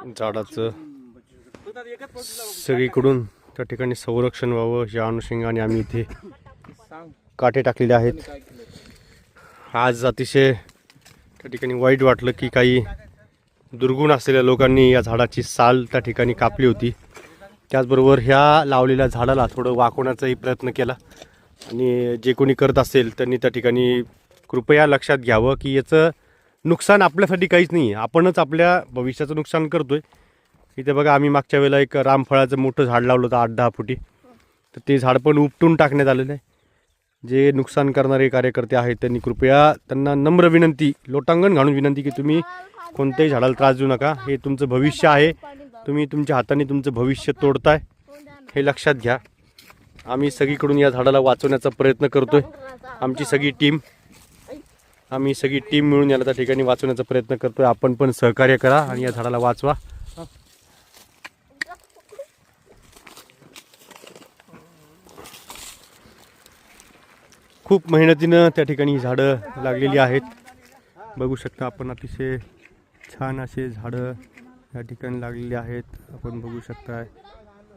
झाडाचं सगळीकडून त्या ठिकाणी संरक्षण व्हावं या अनुषंगाने आम्ही इथे काटे टाकलेले आहेत। आज अतिशय त्या ठिकाणी वाईट वाटलं की काही दुर्गुण असलेल्या लोकांनी या झाडाची साल त्या ठिकाणी कापली होती। त्याचबरोबर ह्या लावलेल्या झाडाला थोडं वाकवण्याचाही प्रयत्न केला आणि जे कोणी करत असेल त्यांनी त्या ठिकाणी कृपया लक्षात घ्यावं की याचं नुकसान आपल्यासाठी काहीच नाही आहे, आपणच आपल्या भविष्याचं नुकसान करतोय। इथे बघा आम्ही मागच्या वेळेला एक रामफळाचं मोठं झाड लावलं होतं 8-10 फुटी, तर ते झाड पण उपटून टाकण्यात आलेलं आहे। जे नुकसान करणारे कार्यकर्ते आहेत त्यांनी कृपया त्यांना नम्र विनंती, लोटांगण घालून विनंती की तुम्ही कोणत्याही झाडाला त्रास देऊ नका, हे तुमचं भविष्य आहे, तुम्ही तुमच्या हाताने तुमचं भविष्य तोडताय हे लक्षात घ्या। आम्ही सगळीकडून या झाडाला वाचवण्याचा प्रयत्न करतोय, आमची सगळी टीम मिळून याला त्या ठिकाणी वाचवण्याचा प्रयत्न करतोय। आपण पण सहकार्य करा आणि या झाडाला वाचवा। खूप मेहनतीनं त्या ठिकाणी ही झाडं लागलेली आहेत, बघू शकता आपण। अतिशय छान असे झाडं या ठिकाणी लागलेली आहेत, आपण बघू शकता।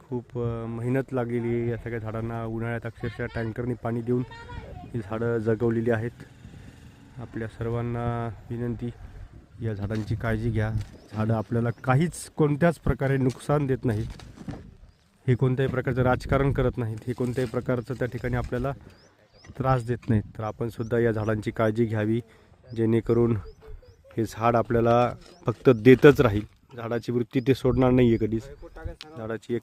खूप मेहनत लागलेली आहे या सगळ्या झाडांना, उन्हाळ्यात अक्षरशः टँकरने पाणी देऊन ही झाडं जगवलेली आहेत। आपल्या सर्वांना विनंती, या झाडांची काळजी घ्या। झाडं आपल्याला कोणत्याच प्रकारे नुकसान देत नाहीत, हे कोणत्याही प्रकारचं राजकारण करत नाहीत, हे कोणत्याही प्रकारचं त्या ठिकाणी आपल्याला त्रास देत नाहीत। तर आपण सुद्धा या झाडांची काळजी घ्यावी, जेणेकरून हे झाड आपल्याला फक्त देतच राहील, झाडाची वृत्ती ते सोडणार नाही आहे कधीच। झाडाची एक